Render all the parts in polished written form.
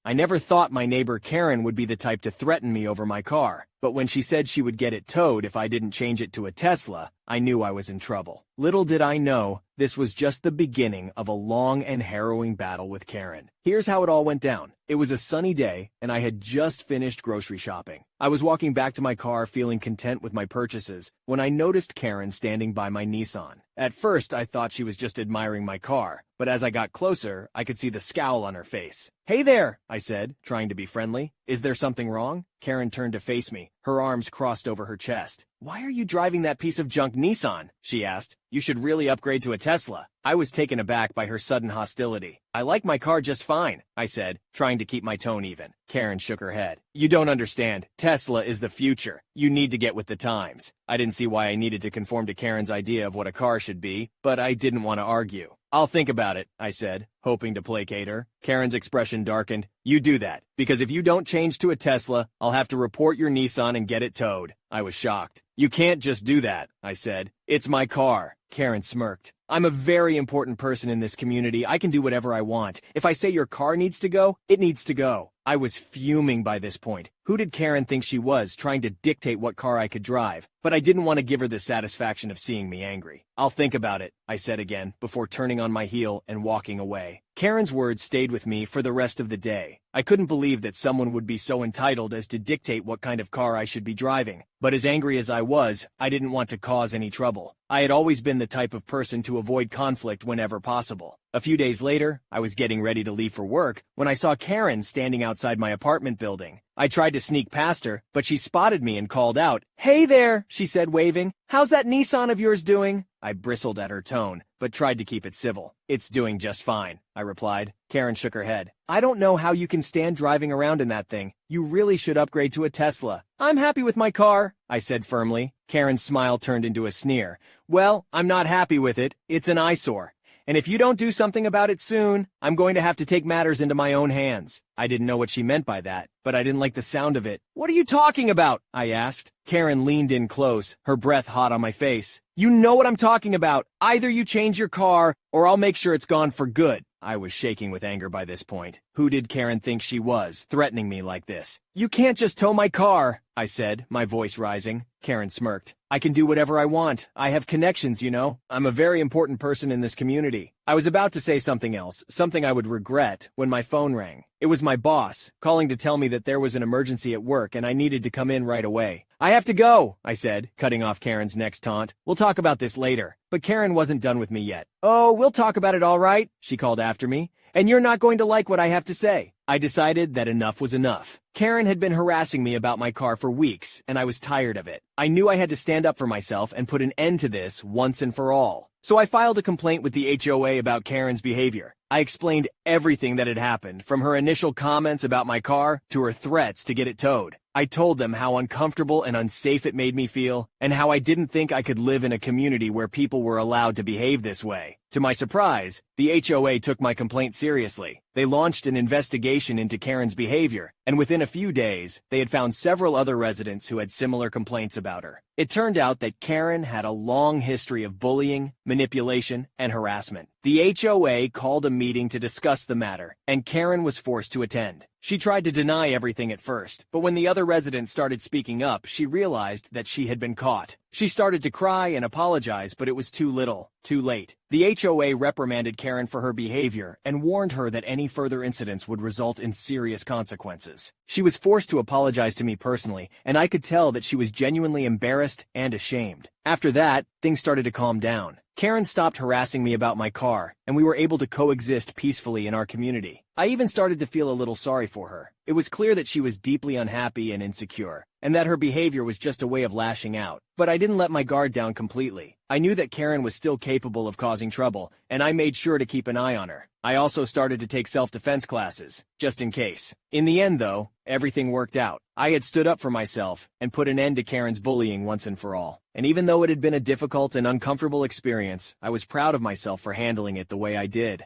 I never thought my neighbor Karen would be the type to threaten me over my car, but when she said she would get it towed if I didn't change it to a Tesla, I knew I was in trouble. Little did I know, this was just the beginning of a long and harrowing battle with Karen. Here's how it all went down. It was a sunny day, and I had just finished grocery shopping. I was walking back to my car feeling content with my purchases when I noticed Karen standing by my Nissan. At first, I thought she was just admiring my car, but as I got closer, I could see the scowl on her face. "Hey there," I said, trying to be friendly. "Is there something wrong?" Karen turned to face me, her arms crossed over her chest. "Why are you driving that piece of junk Nissan?" she asked. "You should really upgrade to a Tesla." I was taken aback by her sudden hostility. "I like my car just fine," I said, trying to keep my tone even. Karen shook her head. "You don't understand. Tesla is the future. You need to get with the times." I didn't see why I needed to conform to Karen's idea of what a car should be, but I didn't want to argue. "I'll think about it," I said, hoping to placate her. Karen's expression darkened. "You do that, because if you don't change to a Tesla, I'll have to report your Nissan and get it towed." I was shocked. "You can't just do that," I said. "It's my car." Karen smirked. "I'm a very important person in this community. I can do whatever I want. If I say your car needs to go, it needs to go." I was fuming by this point. Who did Karen think she was, trying to dictate what car I could drive? But I didn't want to give her the satisfaction of seeing me angry. "I'll think about it," I said again, before turning on my heel and walking away. Karen's words stayed with me for the rest of the day. I couldn't believe that someone would be so entitled as to dictate what kind of car I should be driving. But as angry as I was, I didn't want to cause any trouble. I had always been the type of person to avoid conflict whenever possible. A few days later, I was getting ready to leave for work when I saw Karen standing outside my apartment building. I tried to sneak past her, but she spotted me and called out. "Hey there," she said, waving. "How's that Nissan of yours doing?" I bristled at her tone, but tried to keep it civil. "It's doing just fine," I replied. Karen shook her head. "I don't know how you can stand driving around in that thing. You really should upgrade to a Tesla." "I'm happy with my car," I said firmly. Karen's smile turned into a sneer. "Well, I'm not happy with it. It's an eyesore. And if you don't do something about it soon, I'm going to have to take matters into my own hands." I didn't know what she meant by that, but I didn't like the sound of it. "What are you talking about?" I asked. Karen leaned in close, her breath hot on my face. "You know what I'm talking about. Either you change your car, or I'll make sure it's gone for good." I was shaking with anger by this point. Who did Karen think she was, threatening me like this? "You can't just tow my car," I said, my voice rising. Karen smirked. "I can do whatever I want. I have connections, you know. I'm a very important person in this community." I was about to say something else, something I would regret, when my phone rang. It was my boss, calling to tell me that there was an emergency at work and I needed to come in right away. "I have to go," I said, cutting off Karen's next taunt. "We'll talk about this later." But Karen wasn't done with me yet. "Oh, we'll talk about it all right," she called after me. "And you're not going to like what I have to say." I decided that enough was enough. Karen had been harassing me about my car for weeks, and I was tired of it. I knew I had to stand up for myself and put an end to this once and for all. So I filed a complaint with the HOA about Karen's behavior. I explained everything that had happened, from her initial comments about my car to her threats to get it towed. I told them how uncomfortable and unsafe it made me feel, and how I didn't think I could live in a community where people were allowed to behave this way. To my surprise, the HOA took my complaint seriously. They launched an investigation into Karen's behavior, and within a few days, they had found several other residents who had similar complaints about her. It turned out that Karen had a long history of bullying, manipulation, and harassment. The HOA called a meeting to discuss the matter, and Karen was forced to attend. She tried to deny everything at first, but when the other residents started speaking up, she realized that she had been caught. She started to cry and apologize, but it was too little, too late. The HOA reprimanded Karen for her behavior and warned her that any further incidents would result in serious consequences. She was forced to apologize to me personally, and I could tell that she was genuinely embarrassed and ashamed. After that, things started to calm down. Karen stopped harassing me about my car, and we were able to coexist peacefully in our community. I even started to feel a little sorry for her. It was clear that she was deeply unhappy and insecure, and that her behavior was just a way of lashing out. But I didn't let my guard down completely. I knew that Karen was still capable of causing trouble, and I made sure to keep an eye on her. I also started to take self-defense classes, just in case. In the end, though, everything worked out. I had stood up for myself and put an end to Karen's bullying once and for all. And even though it had been a difficult and uncomfortable experience, I was proud of myself for handling it the way I did.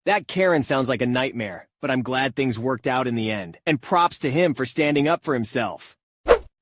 That Karen sounds like a nightmare, but I'm glad things worked out in the end, and props to him for standing up for himself.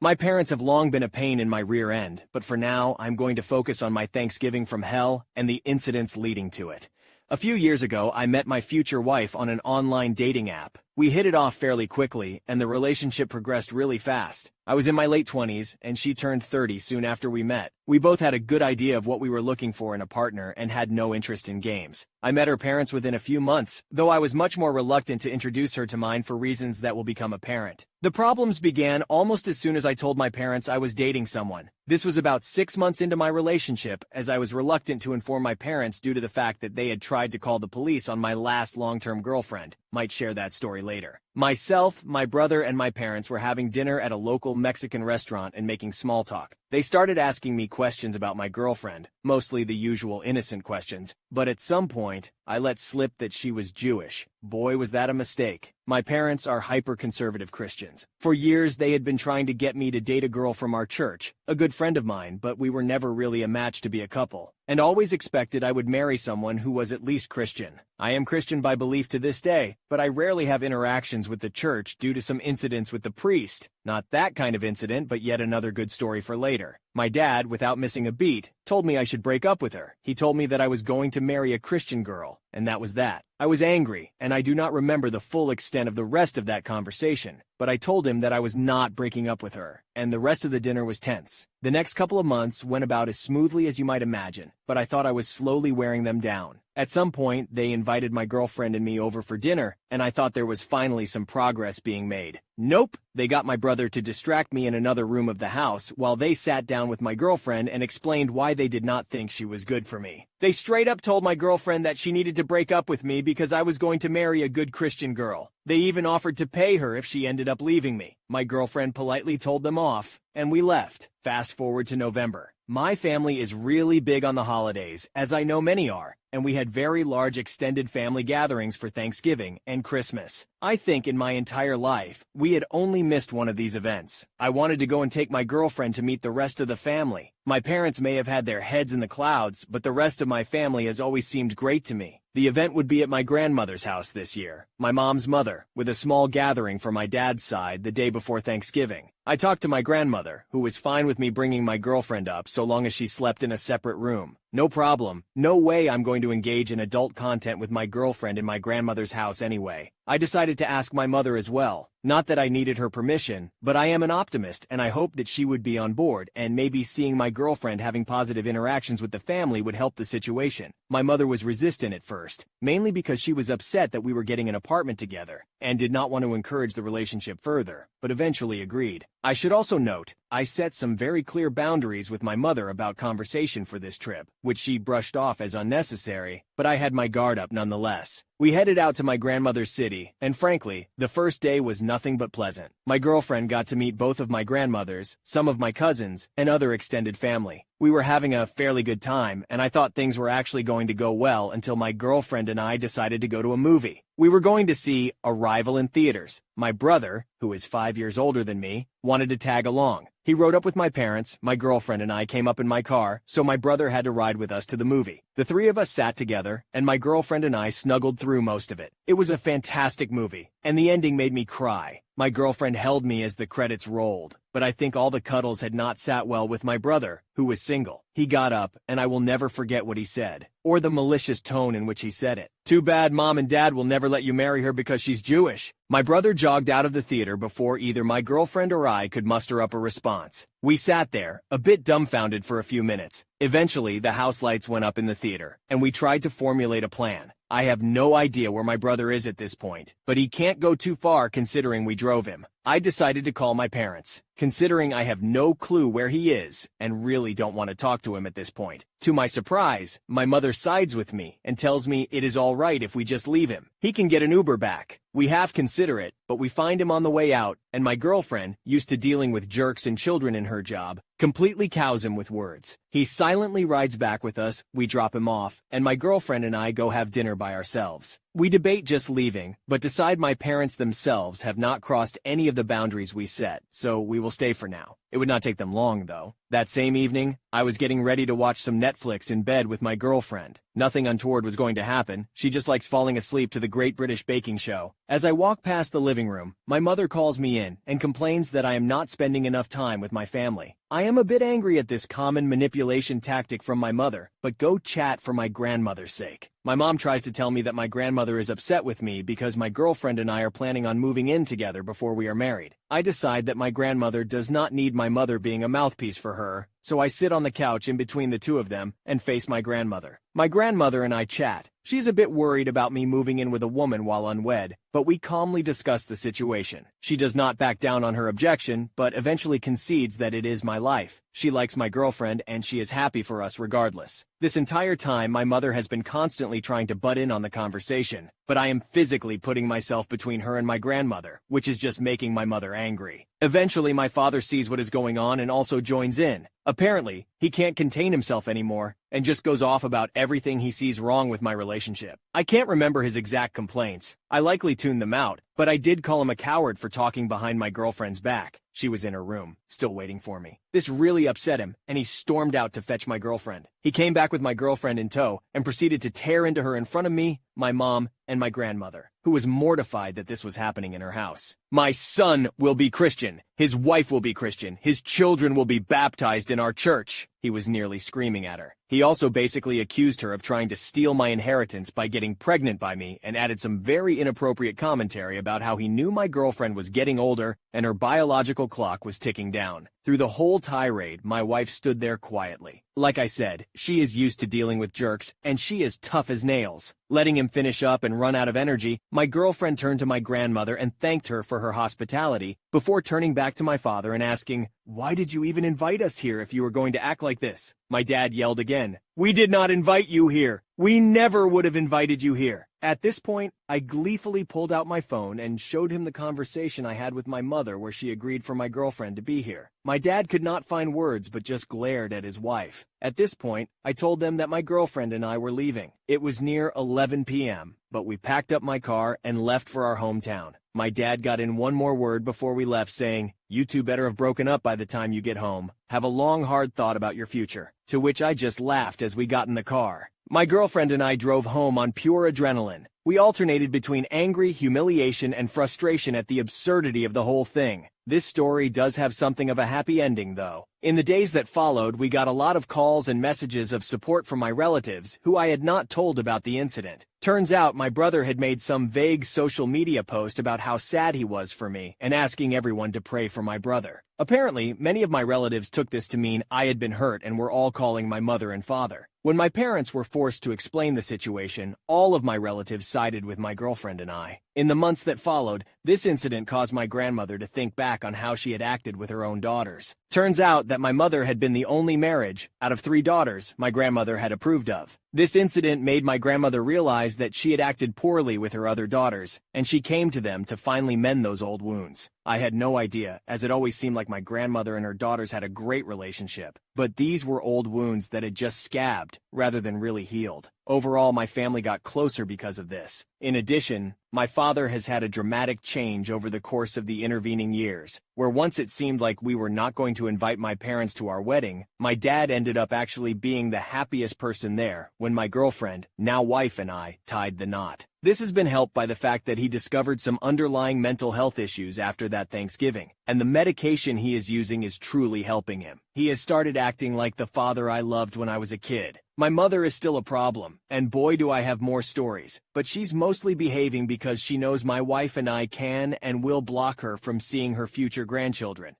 My parents have long been a pain in my rear end, but for now, I'm going to focus on my Thanksgiving from hell and the incidents leading to it. A few years ago, I met my future wife on an online dating app. We hit it off fairly quickly, and the relationship progressed really fast. I was in my late 20s, and she turned 30 soon after we met. We both had a good idea of what we were looking for in a partner and had no interest in games. I met her parents within a few months, though I was much more reluctant to introduce her to mine for reasons that will become apparent. The problems began almost as soon as I told my parents I was dating someone. This was about 6 months into my relationship, as I was reluctant to inform my parents due to the fact that they had tried to call the police on my last long-term girlfriend. Might share that story later. Myself, my brother, and my parents were having dinner at a local Mexican restaurant and making small talk. They started asking me questions about my girlfriend, mostly the usual innocent questions, but at some point, I let slip that she was Jewish. Boy, was that a mistake. My parents are hyper-conservative Christians. For years, they had been trying to get me to date a girl from our church, a good friend of mine, but we were never really a match to be a couple, and always expected I would marry someone who was at least Christian. I am Christian by belief to this day, but I rarely have interactions with the church due to some incidents with the priest. Not that kind of incident, but yet another good story for later. My dad, without missing a beat, told me I should break up with her. He told me that I was going to marry a Christian girl, and that was that. I was angry, and I do not remember the full extent of the rest of that conversation, but I told him that I was not breaking up with her, and the rest of the dinner was tense. The next couple of months went about as smoothly as you might imagine, but I thought I was slowly wearing them down. At some point, they invited my girlfriend and me over for dinner, and I thought there was finally some progress being made. Nope! They got my brother to distract me in another room of the house while they sat down with my girlfriend and explained why they did not think she was good for me. They straight up told my girlfriend that she needed to break up with me because I was going to marry a good Christian girl. They even offered to pay her if she ended up leaving me. My girlfriend politely told them off, and we left. Fast forward to November. My family is really big on the holidays, as I know many are, and we had very large extended family gatherings for Thanksgiving and Christmas. I think in my entire life, we had only missed one of these events. I wanted to go and take my girlfriend to meet the rest of the family. My parents may have had their heads in the clouds, but the rest of my family has always seemed great to me. The event would be at my grandmother's house this year, my mom's mother, with a small gathering for my dad's side the day before Thanksgiving. I talked to my grandmother, who was fine with me bringing my girlfriend up so long as she slept in a separate room. No problem. No way I'm going to engage in adult content with my girlfriend in my grandmother's house anyway. I decided to ask my mother as well. Not that I needed her permission, but I am an optimist and I hoped that she would be on board, and maybe seeing my girlfriend having positive interactions with the family would help the situation. My mother was resistant at first, mainly because she was upset that we were getting an apartment together, and did not want to encourage the relationship further, but eventually agreed. I should also note, I set some very clear boundaries with my mother about conversation for this trip, which she brushed off as unnecessary, but I had my guard up nonetheless. We headed out to my grandmother's city, and frankly, the first day was nothing but pleasant. My girlfriend got to meet both of my grandmothers, some of my cousins, and other extended family. We were having a fairly good time, and I thought things were actually going to go well until my girlfriend and I decided to go to a movie. We were going to see Arrival in theaters. My brother, who is 5 years older than me, wanted to tag along. He rode up with my parents, my girlfriend and I came up in my car, so my brother had to ride with us to the movie. The three of us sat together, and my girlfriend and I snuggled through most of it. It was a fantastic movie, and the ending made me cry. My girlfriend held me as the credits rolled, but I think all the cuddles had not sat well with my brother, who was single. He got up, and I will never forget what he said, or the malicious tone in which he said it. "Too bad Mom and Dad will never let you marry her because she's Jewish." My brother jogged out of the theater before either my girlfriend or I could muster up a response. We sat there, a bit dumbfounded for a few minutes. Eventually, the house lights went up in the theater, and we tried to formulate a plan. I have no idea where my brother is at this point, but he can't go too far considering we drove him. I decided to call my parents, considering I have no clue where he is, and really don't want to talk to him at this point. To my surprise, my mother sides with me and tells me it is all right if we just leave him. He can get an Uber back. We half consider it, but we find him on the way out, and my girlfriend, used to dealing with jerks and children in her job, completely cows him with words. He silently rides back with us, we drop him off, and my girlfriend and I go have dinner by ourselves. We debate just leaving, but decide my parents themselves have not crossed any of the boundaries we set, so we will stay for now. It would not take them long, though. That same evening, I was getting ready to watch some Netflix in bed with my girlfriend. Nothing untoward was going to happen. She just likes falling asleep to the Great British Baking Show. As I walk past the living room, my mother calls me in and complains that I am not spending enough time with my family. I am a bit angry at this common manipulation tactic from my mother, but go chat for my grandmother's sake. My mom tries to tell me that my grandmother is upset with me because my girlfriend and I are planning on moving in together before we are married. I decide that my grandmother does not need my mother being a mouthpiece for her, so I sit on the couch in between the two of them and face my grandmother. My grandmother and I chat. She's a bit worried about me moving in with a woman while unwed, but we calmly discuss the situation. She does not back down on her objection, but eventually concedes that it is my life. She likes my girlfriend and she is happy for us regardless. This entire time, my mother has been constantly trying to butt in on the conversation, but I am physically putting myself between her and my grandmother, which is just making my mother angry. Eventually, my father sees what is going on and also joins in. Apparently, he can't contain himself anymore and just goes off about everything he sees wrong with my relationship. I can't remember his exact complaints. I likely tuned them out, but I did call him a coward for talking behind my girlfriend's back. She was in her room, still waiting for me. This really upset him, and he stormed out to fetch my girlfriend. He came back with my girlfriend in tow and proceeded to tear into her in front of me, my mom, and my grandmother, who was mortified that this was happening in her house. My son will be Christian. His wife will be Christian. His children will be baptized in our church. He was nearly screaming at her. He also basically accused her of trying to steal my inheritance by getting pregnant by me and added some very inappropriate commentary about how he knew my girlfriend was getting older and her biological clock was ticking down. Through the whole tirade, my wife stood there quietly. Like I said, she is used to dealing with jerks, and she is tough as nails. Letting him finish up and run out of energy, my girlfriend turned to my grandmother and thanked her for her hospitality before turning back to my father and asking, "Why did you even invite us here if you were going to act like this?" My dad yelled again, "We did not invite you here. We never would have invited you here." At this point, I gleefully pulled out my phone and showed him the conversation I had with my mother where she agreed for my girlfriend to be here. My dad could not find words but just glared at his wife. At this point, I told them that my girlfriend and I were leaving. It was near 11 p.m., but we packed up my car and left for our hometown. My dad got in one more word before we left saying, "You two better have broken up by the time you get home. Have a long, hard thought about your future." To which I just laughed as we got in the car. My girlfriend and I drove home on pure adrenaline. We alternated between angry, humiliation, and frustration at the absurdity of the whole thing. This story does have something of a happy ending, though. In the days that followed, we got a lot of calls and messages of support from my relatives, who I had not told about the incident. Turns out my brother had made some vague social media post about how sad he was for me and asking everyone to pray for my brother. Apparently, many of my relatives took this to mean I had been hurt and were all calling my mother and father. When my parents were forced to explain the situation, all of my relatives sided with my girlfriend and I. In the months that followed, this incident caused my grandmother to think back on how she had acted with her own daughters. Turns out that my mother had been the only marriage, out of 3 daughters, my grandmother had approved of. This incident made my grandmother realize that she had acted poorly with her other daughters, and she came to them to finally mend those old wounds. I had no idea, as it always seemed like my grandmother and her daughters had a great relationship. But these were old wounds that had just scabbed, rather than really healed. Overall, my family got closer because of this. In addition, my father has had a dramatic change over the course of the intervening years, where once it seemed like we were not going to invite my parents to our wedding, my dad ended up actually being the happiest person there when my girlfriend, now wife, and I tied the knot. This has been helped by the fact that he discovered some underlying mental health issues after that Thanksgiving, and the medication he is using is truly helping him. He has started acting like the father I loved when I was a kid. My mother is still a problem, and boy do I have more stories, but she's mostly behaving because she knows my wife and I can and will block her from seeing her future grandchildren.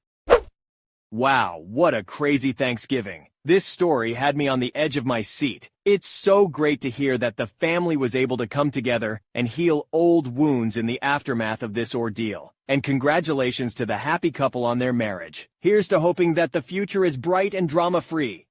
Wow, what a crazy Thanksgiving. This story had me on the edge of my seat. It's so great to hear that the family was able to come together and heal old wounds in the aftermath of this ordeal. And congratulations to the happy couple on their marriage. Here's to hoping that the future is bright and drama-free.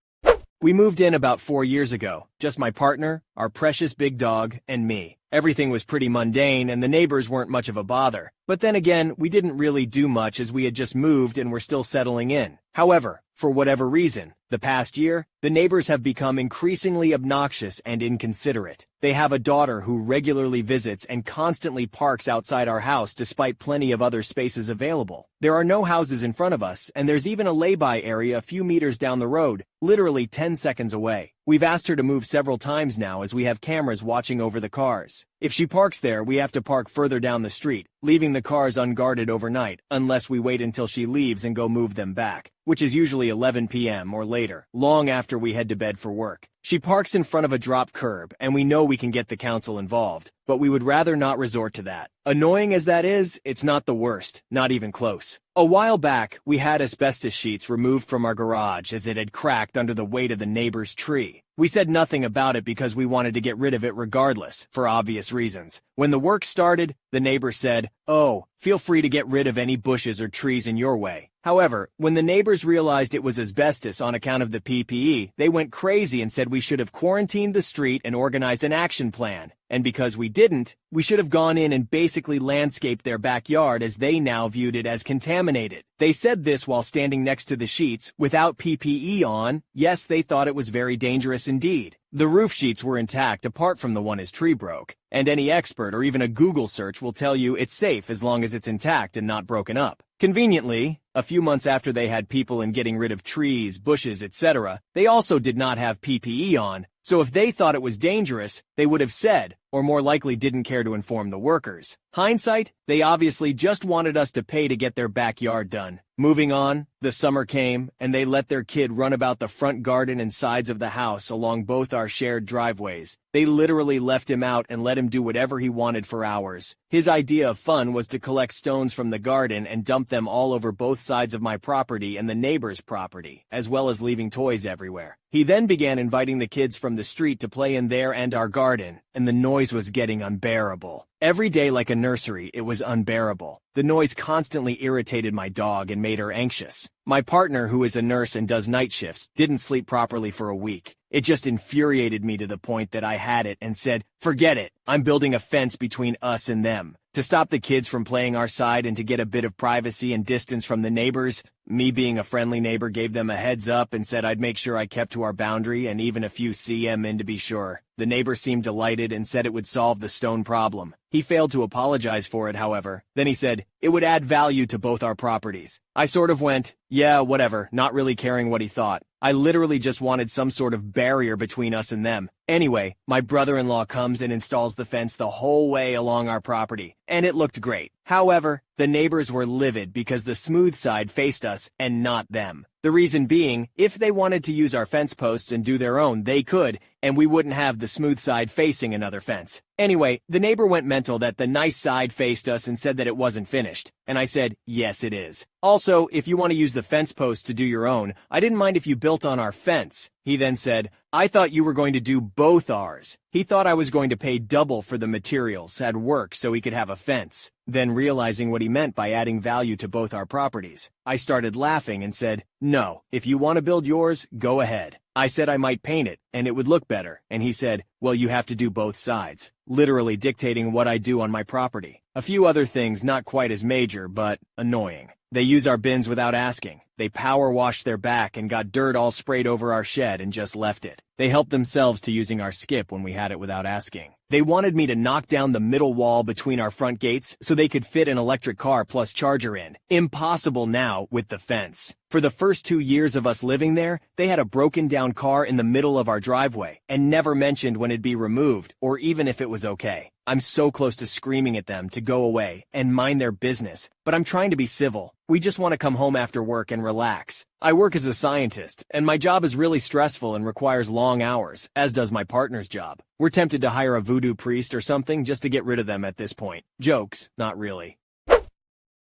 We moved in about 4 years ago, just my partner, our precious big dog, and me. Everything was pretty mundane and the neighbors weren't much of a bother. But then again, we didn't really do much as we had just moved and were still settling in. However, for whatever reason, the past year, the neighbors have become increasingly obnoxious and inconsiderate. They have a daughter who regularly visits and constantly parks outside our house despite plenty of other spaces available. There are no houses in front of us, and there's even a lay-by area a few meters down the road, literally 10 seconds away. We've asked her to move several times now as we have cameras watching over the cars. If she parks there, we have to park further down the street, leaving the cars unguarded overnight, unless we wait until she leaves and go move them back, which is usually 11 p.m. or later, long after we head to bed for work. She parks in front of a drop curb, and we know we can get the council involved, but we would rather not resort to that. Annoying as that is, it's not the worst, not even close. A while back, we had asbestos sheets removed from our garage as it had cracked under the weight of the neighbor's tree. We said nothing about it because we wanted to get rid of it regardless, for obvious reasons. When the work started, the neighbor said, "Oh, feel free to get rid of any bushes or trees in your way." However, when the neighbors realized it was asbestos on account of the PPE, they went crazy and said we should have quarantined the street and organized an action plan. And because we didn't, we should have gone in and basically landscaped their backyard as they now viewed it as contaminated. They said this while standing next to the sheets, without PPE on. Yes, they thought it was very dangerous indeed. The roof sheets were intact apart from the one his tree broke, and any expert or even a Google search will tell you it's safe as long as it's intact and not broken up. Conveniently, a few months after they had people in getting rid of trees, bushes, etc., they also did not have PPE on, so if they thought it was dangerous, they would have said, or more likely didn't care to inform the workers. Hindsight, they obviously just wanted us to pay to get their backyard done. Moving on, the summer came, and they let their kid run about the front garden and sides of the house along both our shared driveways. They literally left him out and let him do whatever he wanted for hours. His idea of fun was to collect stones from the garden and dump them all over both sides of my property and the neighbor's property, as well as leaving toys everywhere. He then began inviting the kids from the street to play in there and our garden, and the noise was getting unbearable. Every day like a nursery, it was unbearable. The noise constantly irritated my dog and made her anxious. My partner, who is a nurse and does night shifts, didn't sleep properly for a week. It just infuriated me to the point that I had it and said, "Forget it, I'm building a fence between us and them." To stop the kids from playing our side and to get a bit of privacy and distance from the neighbors, me being a friendly neighbor gave them a heads up and said I'd make sure I kept to our boundary and even a few cm in to be sure. The neighbor seemed delighted and said it would solve the stone problem. He failed to apologize for it, however. Then he said, it would add value to both our properties. I sort of went, yeah, whatever, not really caring what he thought. I literally just wanted some sort of barrier between us and them. Anyway, my brother-in-law comes and installs the fence the whole way along our property, and it looked great. However, the neighbors were livid because the smooth side faced us and not them. The reason being, if they wanted to use our fence posts and do their own, they could, and we wouldn't have the smooth side facing another fence. Anyway, the neighbor went mental that the nice side faced us and said that it wasn't finished. And I said, yes, it is. Also, if you want to use the fence posts to do your own, I didn't mind if you built on our fence. He then said, I thought you were going to do both ours. He thought I was going to pay double for the materials at work so he could have a fence. Then realizing what he meant by adding value to both our properties, I started laughing and said, no, if you want to build yours, go ahead. I said I might paint it, and it would look better, and he said, well, you have to do both sides, literally dictating what I do on my property. A few other things not quite as major, but annoying. They use our bins without asking. They power washed their back and got dirt all sprayed over our shed and just left it. They helped themselves to using our skip when we had it without asking. They wanted me to knock down the middle wall between our front gates so they could fit an electric car plus charger in. Impossible now with the fence. For the first 2 years of us living there, they had a broken down car in the middle of our driveway and never mentioned when it'd be removed or even if it was okay. I'm so close to screaming at them to go away and mind their business, but I'm trying to be civil. We just want to come home after work and relax. I work as a scientist, and my job is really stressful and requires long hours, as does my partner's job. We're tempted to hire a voodoo priest or something just to get rid of them at this point. Jokes, not really.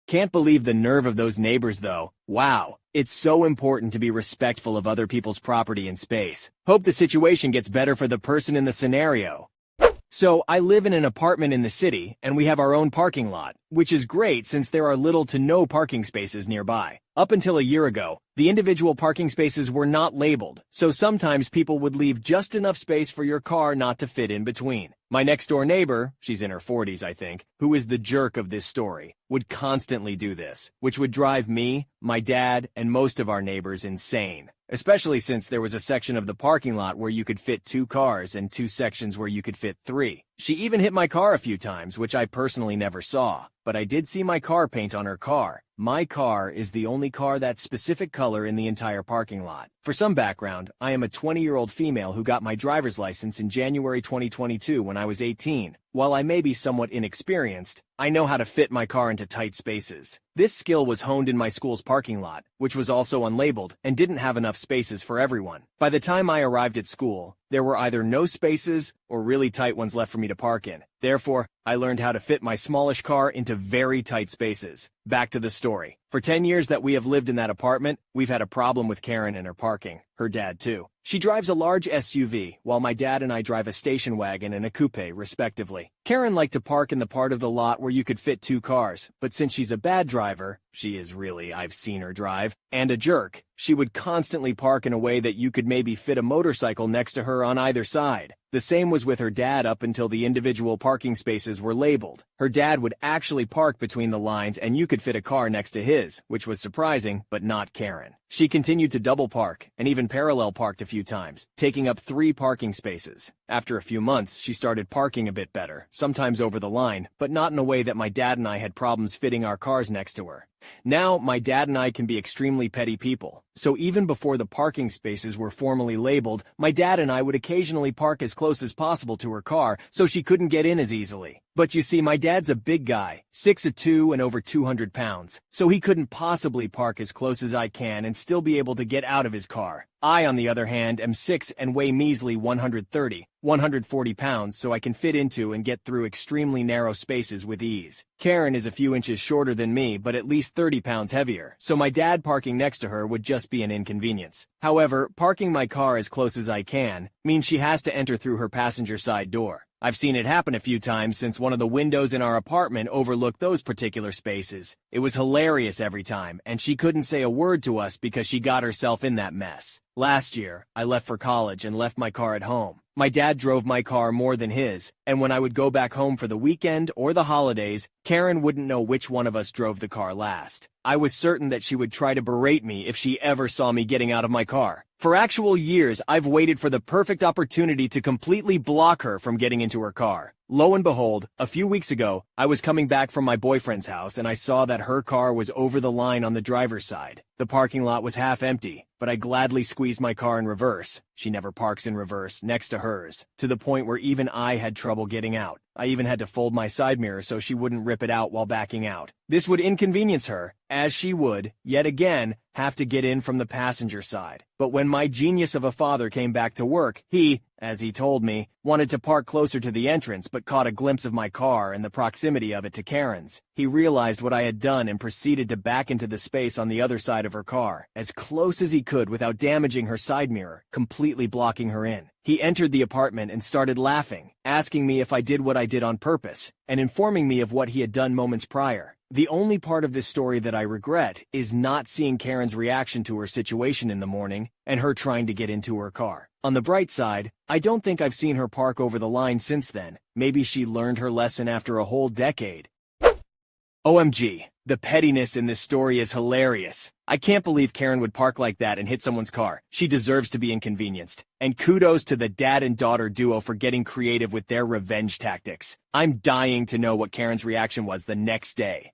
Can't believe the nerve of those neighbors though. Wow. It's so important to be respectful of other people's property and space. Hope the situation gets better for the person in the scenario. So I live in an apartment in the city, and we have our own parking lot, which is great since there are little to no parking spaces nearby. Up until a year ago, the individual parking spaces were not labeled, so sometimes people would leave just enough space for your car not to fit in between. My next-door neighbor, she's in her 40s I think, who is the jerk of this story, would constantly do this, which would drive me, my dad, and most of our neighbors insane. Especially since there was a section of the parking lot where you could fit 2 cars and 2 sections where you could fit 3. She even hit my car a few times, which I personally never saw, but I did see my car paint on her car. My car is the only car that specific color in the entire parking lot. For some background, I am a 20-year-old female who got my driver's license in January 2022 when I was 18. While I may be somewhat inexperienced, I know how to fit my car into tight spaces. This skill was honed in my school's parking lot, which was also unlabeled and didn't have enough spaces for everyone. By the time I arrived at school, there were either no spaces or really tight ones left for me to park in. Therefore, I learned how to fit my smallish car into very tight spaces. Back to the story. For 10 years that we have lived in that apartment, we've had a problem with Karen and her parking. Her dad, too. She drives a large SUV, while my dad and I drive a station wagon and a coupe, respectively. Karen liked to park in the part of the lot where you could fit 2 cars, but since she's a bad driver, she is really, I've seen her drive, and a jerk, she would constantly park in a way that you could maybe fit a motorcycle next to her on either side. The same was with her dad up until the individual parking spaces were labeled. Her dad would actually park between the lines and you could fit a car next to his, which was surprising, but not Karen. She continued to double park, and even parallel parked a few times, taking up 3 parking spaces. After a few months, she started parking a bit better, sometimes over the line, but not in a way that my dad and I had problems fitting our cars next to her. Now, my dad and I can be extremely petty people, so even before the parking spaces were formally labeled, my dad and I would occasionally park as close as possible to her car so she couldn't get in as easily. But you see, my dad's a big guy, 6'2" and over 200 pounds, so he couldn't possibly park as close as I can and still be able to get out of his car. I, on the other hand, am 6 and weigh measly 140 pounds, so I can fit into and get through extremely narrow spaces with ease. Karen is a few inches shorter than me, but at least 30 pounds heavier, so my dad parking next to her would just be an inconvenience. However, parking my car as close as I can means she has to enter through her passenger side door. I've seen it happen a few times since one of the windows in our apartment overlooked those particular spaces. It was hilarious every time, and she couldn't say a word to us because she got herself in that mess. Last year, I left for college and left my car at home. My dad drove my car more than his, and when I would go back home for the weekend or the holidays, Karen wouldn't know which one of us drove the car last. I was certain that she would try to berate me if she ever saw me getting out of my car. For actual years, I've waited for the perfect opportunity to completely block her from getting into her car. Lo and behold, a few weeks ago, I was coming back from my boyfriend's house and I saw that her car was over the line on the driver's side. The parking lot was half empty, but I gladly squeezed my car in reverse. She never parks in reverse, next to hers, to the point where even I had trouble getting out. I even had to fold my side mirror so she wouldn't rip it out while backing out. This would inconvenience her, as she would, yet again, have to get in from the passenger side. But when my genius of a father came back to work, he, as he told me, wanted to park closer to the entrance but caught a glimpse of my car and the proximity of it to Karen's. He realized what I had done and proceeded to back into the space on the other side of her car, as close as he could without damaging her side mirror, completely blocking her in. He entered the apartment and started laughing, asking me if I did what I did on purpose, and informing me of what he had done moments prior. The only part of this story that I regret is not seeing Karen's reaction to her situation in the morning and her trying to get into her car. On the bright side, I don't think I've seen her park over the line since then. Maybe she learned her lesson after a whole decade. OMG, the pettiness in this story is hilarious. I can't believe Karen would park like that and hit someone's car. She deserves to be inconvenienced. And kudos to the dad and daughter duo for getting creative with their revenge tactics. I'm dying to know what Karen's reaction was the next day.